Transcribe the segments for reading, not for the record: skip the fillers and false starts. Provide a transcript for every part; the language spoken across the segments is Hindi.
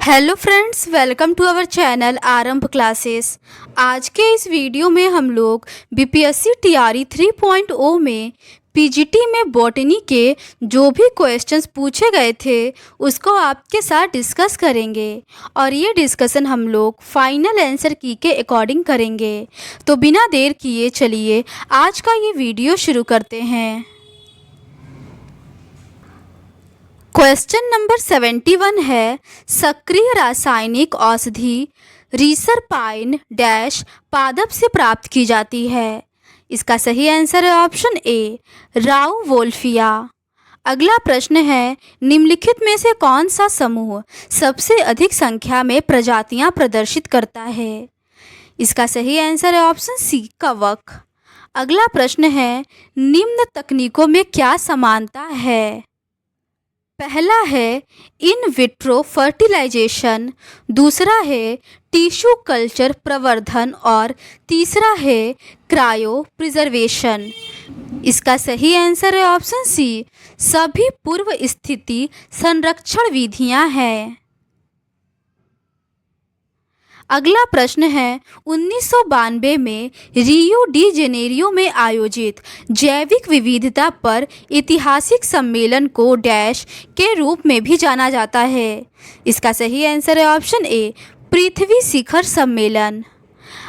Hello friends, welcome to our channel Aarambh classes. आज के इस वीडियो में हम लोग बीपीएससी टीआरई 3.0 में पीजीटी में बॉटनी के जो भी क्वेश्चंस पूछे गए थे उसको आपके साथ डिस्कस करेंगे और ये डिस्कशन हम लोग फाइनल आंसर की के अकॉर्डिंग करेंगे। तो बिना देर किए चलिए आज का ये वीडियो शुरू करते हैं। क्वेश्चन नंबर 71 है, सक्रिय रासायनिक औषधि रिसरपाइन डैश पादप से प्राप्त की जाती है। इसका सही आंसर है ऑप्शन ए राउ वोल्फिया। अगला प्रश्न है, निम्नलिखित में से कौन सा समूह सबसे अधिक संख्या में प्रजातियां प्रदर्शित करता है। इसका सही आंसर है ऑप्शन सी कवक। अगला प्रश्न है, निम्न तकनीकों में क्या समानता है। पहला है इन विट्रो फर्टिलाइजेशन, दूसरा है टिश्यू कल्चर प्रवर्धन और तीसरा है क्रायो प्रिजर्वेशन। इसका सही आंसर है ऑप्शन सी सभी पूर्व स्थिति संरक्षण विधियां हैं। अगला प्रश्न है, 1992 में रियो डी जेनेरियो में आयोजित जैविक विविधता पर ऐतिहासिक सम्मेलन को डैश के रूप में भी जाना जाता है। इसका सही आंसर है ऑप्शन ए पृथ्वी शिखर सम्मेलन।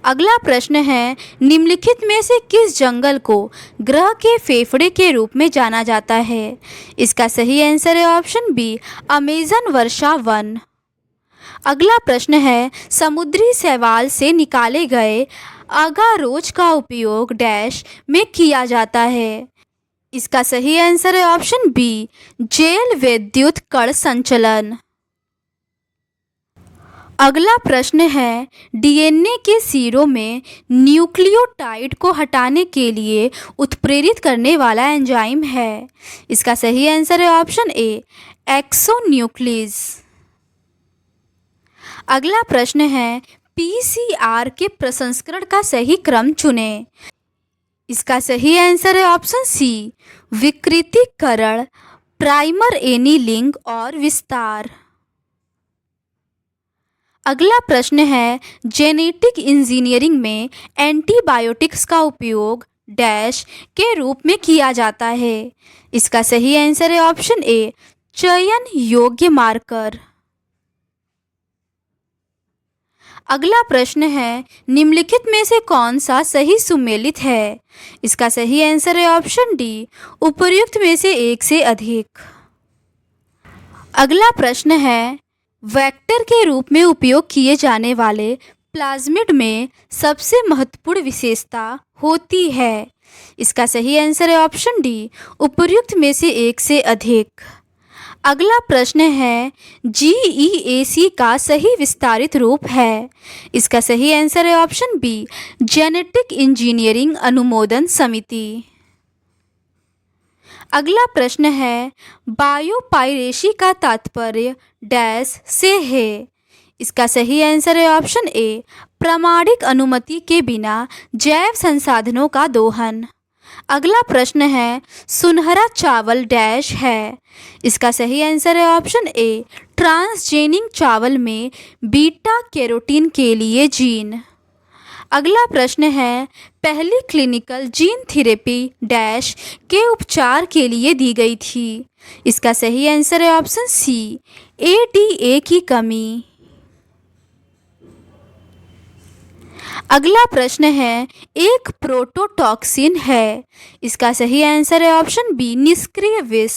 अगला प्रश्न है, निम्नलिखित में से किस जंगल को ग्रह के फेफड़े के रूप में जाना जाता है। इसका सही आंसर है ऑप्शन बी अमेजन वर्षा वन। अगला प्रश्न है, समुद्री शैवाल से निकाले गए अगारोज का उपयोग डैश में किया जाता है। इसका सही आंसर है ऑप्शन बी जेल विद्युत कण संचलन। अगला प्रश्न है, डीएनए के सिरों में न्यूक्लियोटाइड को हटाने के लिए उत्प्रेरित करने वाला एंजाइम है। इसका सही आंसर है ऑप्शन ए एक्सोन्यूक्लीज। अगला प्रश्न है, पीसीआर के प्रसंस्करण का सही क्रम चुनें। इसका सही आंसर है ऑप्शन सी विकृतीकरण, प्राइमर एनीलिंग और विस्तार। अगला प्रश्न है, जेनेटिक इंजीनियरिंग में एंटीबायोटिक्स का उपयोग डैश के रूप में किया जाता है। इसका सही आंसर है ऑप्शन ए चयन योग्य मार्कर। अगला प्रश्न है, निम्नलिखित में से कौन सा सही सुमेलित है। इसका सही आंसर है ऑप्शन डी उपर्युक्त में से एक से अधिक। अगला प्रश्न है, वेक्टर के रूप में उपयोग किए जाने वाले प्लाज्मिड में सबसे महत्वपूर्ण विशेषता होती है। इसका सही आंसर है ऑप्शन डी उपर्युक्त में से एक से अधिक। अगला प्रश्न है, जीईएसी का सही विस्तारित रूप है। इसका सही आंसर है ऑप्शन बी जेनेटिक इंजीनियरिंग अनुमोदन समिति। अगला प्रश्न है, बायोपायरेसी का तात्पर्य डैश से है। इसका सही आंसर है ऑप्शन ए प्रामाणिक अनुमति के बिना जैव संसाधनों का दोहन। अगला प्रश्न है, सुनहरा चावल डैश है। इसका सही आंसर है ऑप्शन ए ट्रांसजेनिक चावल में बीटा कैरोटीन के लिए जीन। अगला प्रश्न है, पहली क्लिनिकल जीन थेरेपी डैश के उपचार के लिए दी गई थी। इसका सही आंसर है ऑप्शन सी एडीए की कमी। अगला प्रश्न है, एक प्रोटोटॉक्सिन है। इसका सही आंसर है ऑप्शन बी निष्क्रिय विष।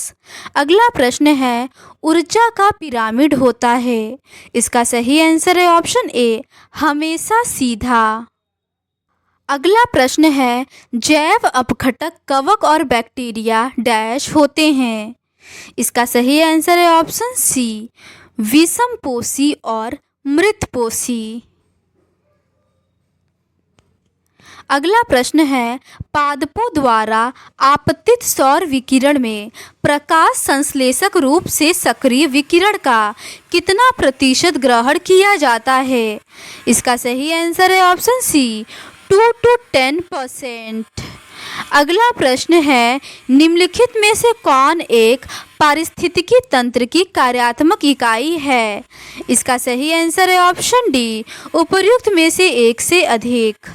अगला प्रश्न है, ऊर्जा का पिरामिड होता है। इसका सही आंसर है ऑप्शन ए हमेशा सीधा। अगला प्रश्न है, जैव अपघटक कवक और बैक्टीरिया डैश होते हैं। इसका सही आंसर है ऑप्शन सी विषमपोषी और मृतपोषी। अगला प्रश्न है, पादपों द्वारा आपतित सौर विकिरण में प्रकाश संश्लेषक रूप से सक्रिय विकिरण का कितना प्रतिशत ग्रहण किया जाता है। इसका सही आंसर है ऑप्शन सी 2 to 10%। अगला प्रश्न है, निम्नलिखित में से कौन एक पारिस्थितिकी तंत्र की कार्यात्मक इकाई है? इसका सही आंसर है ऑप्शन डी, उपर्युक्त में से एक से अधिक।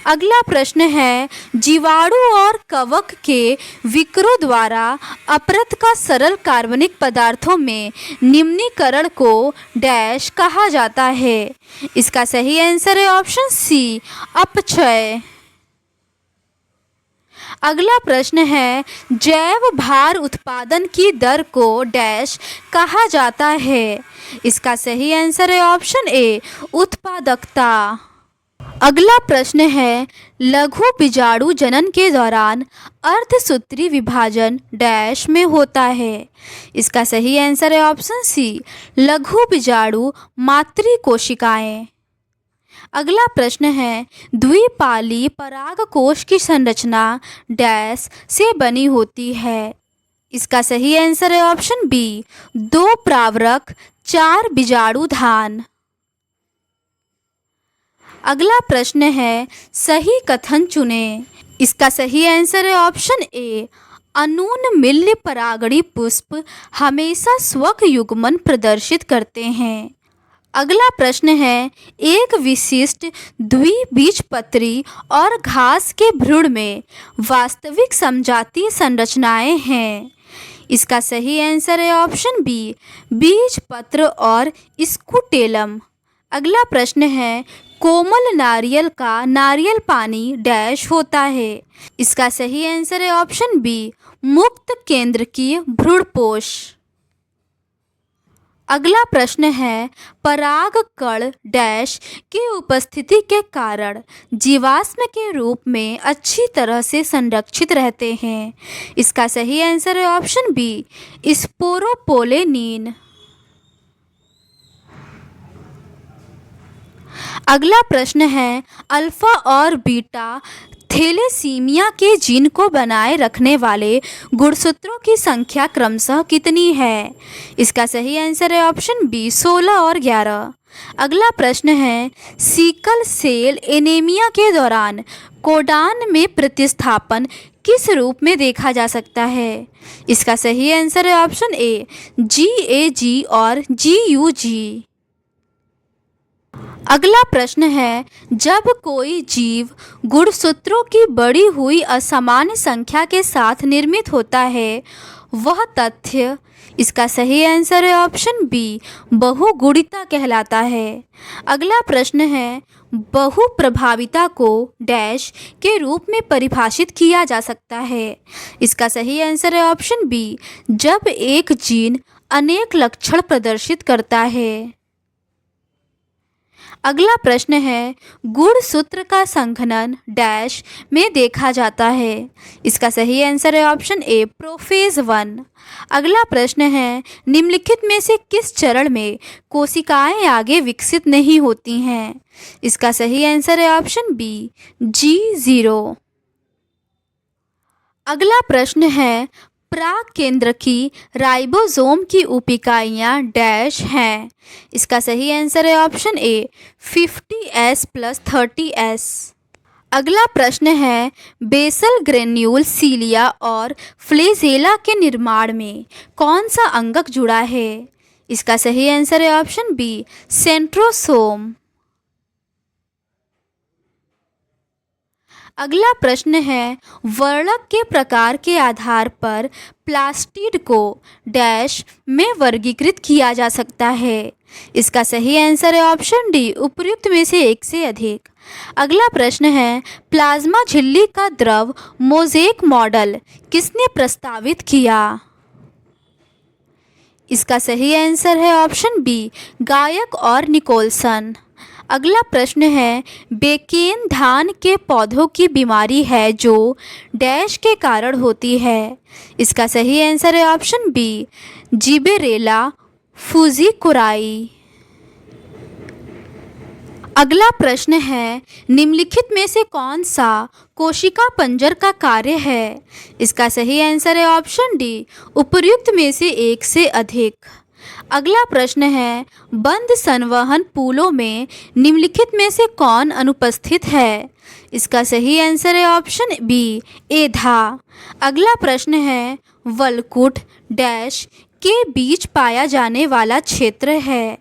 अगला प्रश्न है, जीवाणु और कवक के विकरों द्वारा अपरत का सरल कार्बनिक पदार्थों में निम्नीकरण को डैश कहा जाता है? इसका सही आंसर है ऑप्शन सी, अपक्षय। अगला प्रश्न है, जैव भार उत्पादन की दर को डैश कहा जाता है? इसका सही आंसर है ऑप्शन ए, उत्पादकता। अगला प्रश्न है, लघु बीजाणु जनन के दौरान अर्धसूत्री विभाजन डैश में होता है? इसका सही आंसर है ऑप्शन सी, लघु बीजाणु मातृ कोशिकाएं। अगला प्रश्न है, द्विपाली परागकोश की संरचना डैश से बनी होती है? इसका सही आंसर है ऑप्शन बी, 2 प्रावरक 4 बीजाणुधान। अगला प्रश्न है, सही कथन चुनें। इसका सही आंसर है ऑप्शन ए, अनून मिल्य परागणी पुष्प हमेशा स्वक युग्मन प्रदर्शित करते हैं। अगला प्रश्न है, एक विशिष्ट द्विबीजपत्री और घास के भ्रूण में वास्तविक समजातीय संरचनाएं हैं? इसका सही आंसर है ऑप्शन बी, बीजपत्र और स्कूटेलम। अगला प्रश्न है, कोमल नारियल का नारियल पानी डैश होता है? इसका सही आंसर है ऑप्शन बी, मुक्त केंद्रकीय भ्रूणपोष। अगला प्रश्न है, परागकण डैश की उपस्थिति के कारण जीवाश्म के रूप में अच्छी तरह से संरक्षित रहते हैं? इसका सही आंसर है ऑप्शन बी, स्पोरोपोलेनिन। अगला प्रश्न है, अल्फा और बीटा थैलेसीमिया के जीन को बनाए रखने वाले गुणसूत्रों की संख्या क्रमशः कितनी है? इसका सही आंसर है ऑप्शन बी, 16 और 11। अगला प्रश्न है, सिकल सेल एनीमिया के दौरान कोडान में प्रतिस्थापन किस रूप में देखा जा सकता है? इसका सही आंसर है ऑप्शन ए, GAG और GUG। अगला प्रश्न है, जब कोई जीव गुणसूत्रों की बढ़ी हुई असामान्य संख्या के साथ निर्मित होता है, वह तथ्य? इसका सही आंसर है ऑप्शन बी, बहुगुणिता कहलाता है। अगला प्रश्न है, बहुप्रभाविता को डैश के रूप में परिभाषित किया जा सकता है? इसका सही आंसर है ऑप्शन बी, जब एक जीन अनेक लक्षण प्रदर्शित करता है। अगला प्रश्न है, गुणसूत्र का संघनन डैश में देखा जाता है? इसका सही आंसर है ऑप्शन ए, प्रोफेज 1। अगला प्रश्न है, निम्नलिखित में से किस चरण में कोशिकाएं आगे विकसित नहीं होती हैं? इसका सही आंसर है ऑप्शन बी, G0। अगला प्रश्न है, प्राक केंद्रकी राइबोसोम की उपिकाइयाँ डैश हैं? इसका सही आंसर है ऑप्शन ए, 50S + 30S। अगला प्रश्न है, बेसल ग्रेन्यूल सीलिया और फ्लैजेला के निर्माण में कौन सा अंगक जुड़ा है? इसका सही आंसर है ऑप्शन बी, सेंट्रोसोम। अगला प्रश्न है, वर्णक के प्रकार के आधार पर प्लास्टिड को डैश में वर्गीकृत किया जा सकता है? इसका सही आंसर है ऑप्शन डी, उपर्युक्त में से एक से अधिक। अगला प्रश्न है, प्लाज्मा झिल्ली का द्रव मोज़ेक मॉडल किसने प्रस्तावित किया? इसका सही आंसर है ऑप्शन बी, गायक और निकोलसन। अगला प्रश्न है, बेकेन धान के पौधों की बीमारी है जो डैश के कारण होती है? इसका सही आंसर है ऑप्शन बी, जिबेरेला फुजीकुराई। अगला प्रश्न है, निम्नलिखित में से कौन सा कोशिका पंजर का कार्य है? इसका सही आंसर है ऑप्शन डी, उपर्युक्त में से एक से अधिक। अगला प्रश्न है, बंद संवहन पूलों में निम्नलिखित में से कौन अनुपस्थित है? इसका सही आंसर है ऑप्शन बी, एधा। अगला प्रश्न है, वलकुट डैश के बीच पाया जाने वाला क्षेत्र है।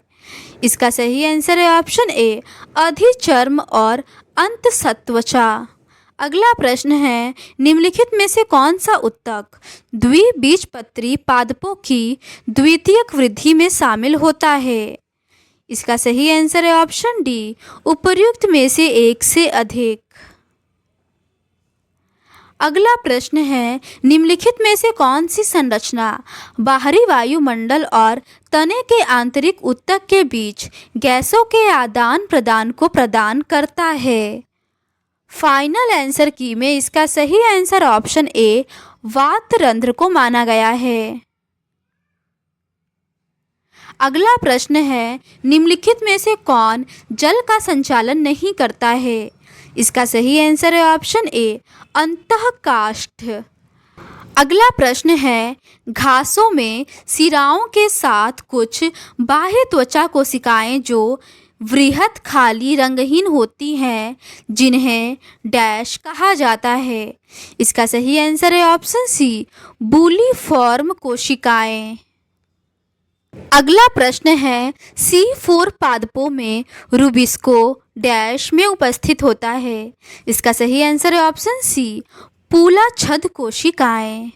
इसका सही आंसर है ऑप्शन ए, अधिचर्म और अंतःत्वचा। अगला प्रश्न है, निम्नलिखित में से कौन सा ऊतक द्विबीजपत्री पादपों की द्वितीयक वृद्धि में शामिल होता है? इसका सही आंसर है ऑप्शन डी, उपर्युक्त में से एक से अधिक। अगला प्रश्न है, निम्नलिखित में से कौन सी संरचना बाहरी वायुमंडल और तने के आंतरिक ऊतक के बीच गैसों के आदान प्रदान को प्रदान करता है? फाइनल आंसर की में इसका सही आंसर ऑप्शन ए, वातरंध्र को माना गया है। अगला प्रश्न है, निम्नलिखित में से कौन जल का संचालन नहीं करता है? इसका सही आंसर है ऑप्शन ए, अंतःकाष्ठ। अगला प्रश्न है, घासों में सिराओं के साथ कुछ बाह्य त्वचा कोशिकाएं जो वृहत खाली रंगहीन होती हैं, जिन्हें डैश कहा जाता है? इसका सही आंसर है ऑप्शन सी, बूलीफॉर्म कोशिकाएं। अगला प्रश्न है, C4 पादपों में रुबिस्को डैश में उपस्थित होता है? इसका सही आंसर है ऑप्शन सी, पूलाछद कोशिकाएं।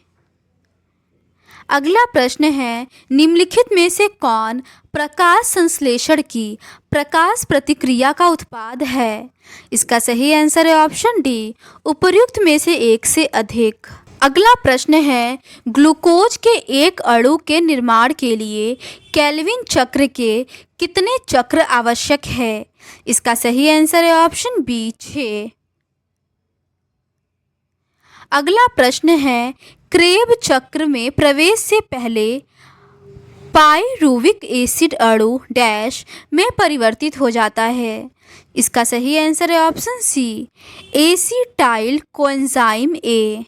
अगला प्रश्न है, निम्नलिखित में से कौन प्रकाश संश्लेषण की प्रकाश प्रतिक्रिया का उत्पाद है? इसका सही आंसर है ऑप्शन डी, उपर्युक्त में से एक से अधिक। अगला प्रश्न है, ग्लूकोज के एक अणु के निर्माण के लिए केल्विन चक्र के कितने चक्र आवश्यक है? इसका सही आंसर है ऑप्शन बी, 6। अगला प्रश्न है, क्रेब चक्र में प्रवेश से पहले पाइरुविक एसिड अणु डैश में परिवर्तित हो जाता है? इसका सही आंसर है option C, acetyl coenzyme A.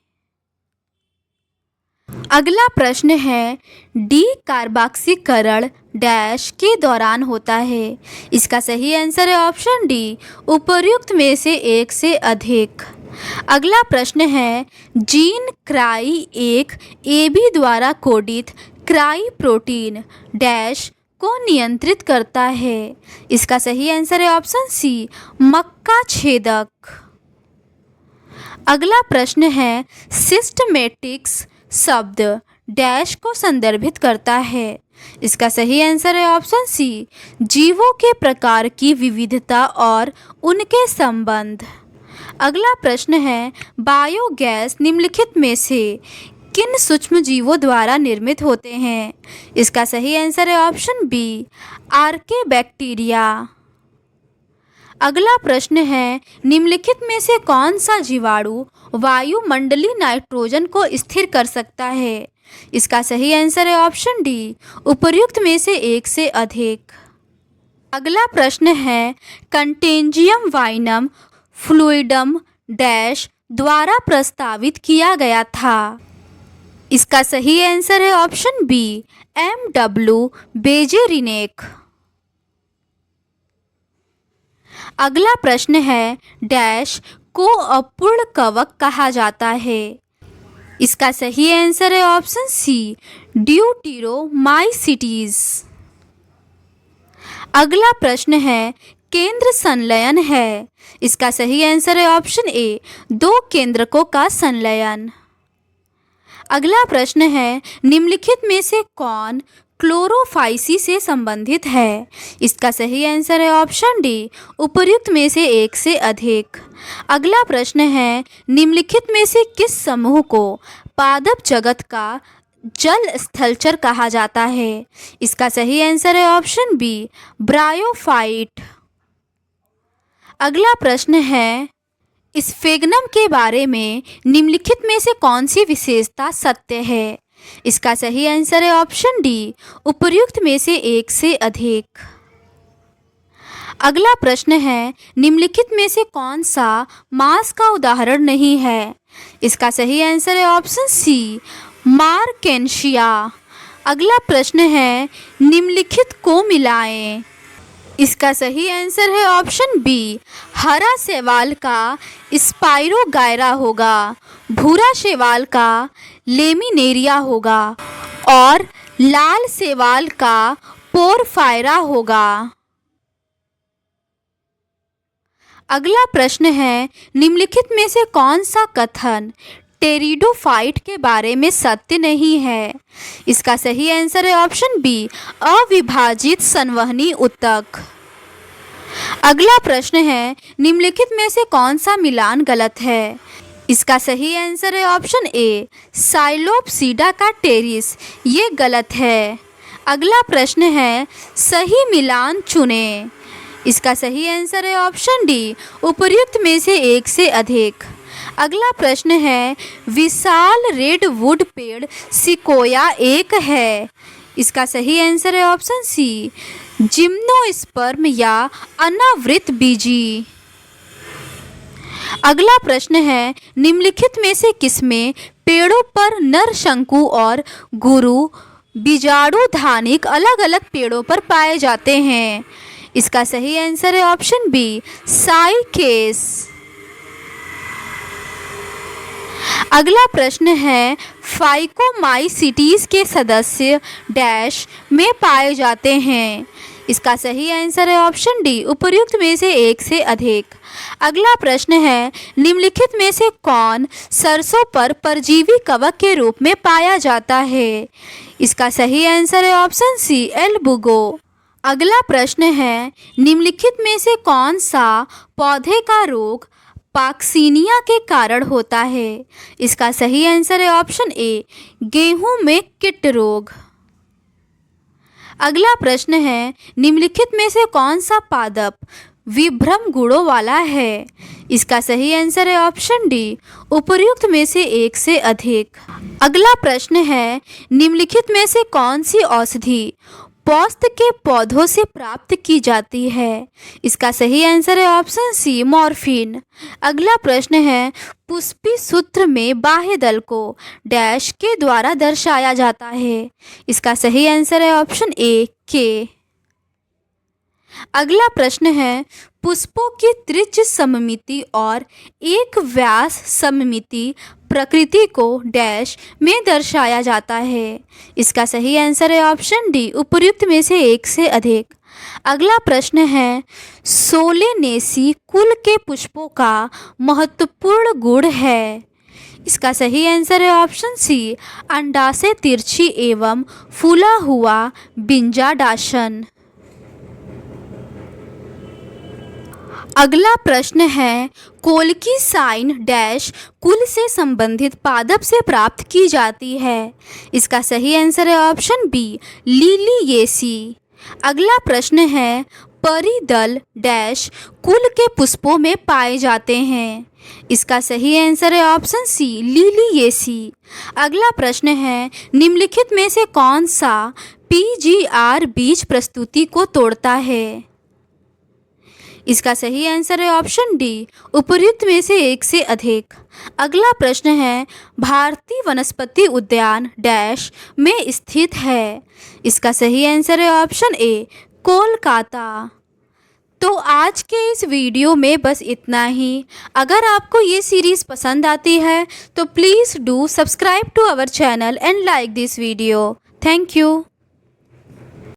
अगला प्रश्न है, डी कार्बोक्सीकरण डैश के दौरान होता है? इसका सही आंसर है ऑप्शन डी, उपर्युक्त में से एक से अधिक। अगला प्रश्न है, जीन क्राई एक एबी द्वारा कोडित क्राई प्रोटीन डैश को नियंत्रित करता है? इसका सही आंसर है ऑप्शन सी, मक्का छेदक। अगला प्रश्न है, सिस्टमेटिक्स शब्द डैश को संदर्भित करता है? इसका सही आंसर है ऑप्शन सी, जीवों के प्रकार की विविधता और उनके संबंध। अगला प्रश्न है, बायोगैस निम्नलिखित में से किन सूक्ष्म जीवों द्वारा निर्मित होते हैं? इसका सही आंसर है ऑप्शन बी, आर्केबैक्टीरिया। अगला प्रश्न है, निम्नलिखित में से कौन सा जीवाणु वायुमंडलीय नाइट्रोजन को स्थिर कर सकता है? इसका सही आंसर है ऑप्शन डी, उपर्युक्त में से एक से अधिक। अगला प्रश्न है, कंटेंजियम वाइनम फ्लूइडम डैश द्वारा प्रस्तावित किया गया था? इसका सही आंसर है ऑप्शन बी, MW बेजेरिनेक। अगला प्रश्न है, डैश को अपूर्ण कवक कहा जाता है? इसका सही आंसर है ऑप्शन सी, ड्यूटेरोमाइसिटीज। अगला प्रश्न है, केंद्र संलयन है? इसका सही आंसर है ऑप्शन ए, 2 केंद्रकों का संलयन। अगला प्रश्न है, निम्नलिखित में से कौन क्लोरोफाइसी से संबंधित है? इसका सही आंसर है ऑप्शन डी, उपर्युक्त में से एक से अधिक। अगला प्रश्न है, निम्नलिखित में से किस समूह को पादप जगत का जल स्थलचर कहा जाता है? इसका सही आंसर है ऑप्शन बी, ब्रायोफाइट। अगला प्रश्न है, स्फेग्नम के बारे में निम्नलिखित में से कौन सी विशेषता सत्य है? इसका सही आंसर है ऑप्शन डी, उपर्युक्त में से एक से अधिक। अगला प्रश्न है, निम्नलिखित में से कौन सा मांस का उदाहरण नहीं है? इसका सही आंसर है ऑप्शन सी, मार्केंशिया। अगला प्रश्न है, निम्नलिखित को मिलाएं। इसका सही आंसर है ऑप्शन बी, हरा शैवाल का स्पाइरोगायरा होगा, भूरा शैवाल का लेमिनेरिया होगा और लाल शैवाल का पोरफायरा होगा। अगला प्रश्न है, निम्नलिखित में से कौन सा कथन टेरिडोफाइट के बारे में सत्य नहीं है? इसका सही आंसर है ऑप्शन बी, अविभाजित संवहनी ऊतक। अगला प्रश्न है, निम्नलिखित में से कौन सा मिलान गलत है? इसका सही आंसर है ऑप्शन ए, साइलोपसीडा का टेरिस, ये गलत है। अगला प्रश्न है, सही मिलान चुनें। इसका सही आंसर है ऑप्शन डी, उपर्युक्त में से एक से अधिक। अगला प्रश्न है, विशाल रेडवुड पेड़ सिकोया एक है। इसका सही आंसर है ऑप्शन सी, जिम्नोस्पर्म या अनावृत बीजी। अगला प्रश्न है, निम्नलिखित में से किसमें पेड़ों पर नर शंकु और गुरु बीजाणुधानिक अलग अलग पेड़ों पर पाए जाते हैं? इसका सही आंसर है ऑप्शन बी, साइकेस। अगला प्रश्न है, फाइकोमाइसीटीज के सदस्य डैश में पाए जाते हैं? इसका सही आंसर है ऑप्शन डी, उपर्युक्त में से एक से अधिक। अगला प्रश्न है, निम्नलिखित में से कौन सरसों पर परजीवी कवक के रूप में पाया जाता है? इसका सही आंसर है ऑप्शन सी, एल्बुगो। अगला प्रश्न है, निम्नलिखित में से कौन सा पौधे का रोग पाक्सीनिया के कारण होता है? इसका सही आंसर है ऑप्शन ए, गेहूं में कीट रोग। अगला प्रश्न है, निम्नलिखित में से कौन सा पादप विभ्रम गुणों वाला है? इसका सही आंसर है ऑप्शन डी, उपर्युक्त में से एक से अधिक। अगला प्रश्न है, निम्नलिखित में से कौन सी औषधि पौस्त के पौधों से प्राप्त की जाती है? इसका सही आंसर है ऑप्शन सी, मॉर्फिन। अगला प्रश्न है, पुष्पी सूत्र में बाह्य दल को डैश के द्वारा दर्शाया जाता है? इसका सही आंसर है ऑप्शन ए, के। अगला प्रश्न है, पुष्पों की त्रिज्य सममिति और एक व्यास सममिति प्रकृति को डैश में दर्शाया जाता है? इसका सही आंसर है ऑप्शन डी, उपर्युक्त में से एक से अधिक। अगला प्रश्न है, सोलेनेसी कुल के पुष्पों का महत्वपूर्ण गुण है? इसका सही आंसर है ऑप्शन सी, अंडाशय तिरछी एवं फूला हुआ बिंजाडासन। अगला प्रश्न है, कोल्की साइन डैश कुल से संबंधित पादप से प्राप्त की जाती है? इसका सही आंसर है ऑप्शन बी, लिलियेसी। अगला प्रश्न है, परिदल डैश कुल के पुष्पों में पाए जाते हैं? इसका सही आंसर है ऑप्शन सी, लिलियेसी। अगला प्रश्न है, निम्नलिखित में से कौन सा पीजीआर बीज प्रस्तुति को तोड़ता है? इसका सही आंसर है ऑप्शन डी, उपर्युक्त में से एक से अधिक। अगला प्रश्न है, भारतीय वनस्पति उद्यान डैश में स्थित है? इसका सही आंसर है ऑप्शन ए, कोलकाता। तो आज के इस वीडियो में बस इतना ही। अगर आपको ये सीरीज़ पसंद आती है तो please do subscribe to our channel and like this video. Thank you.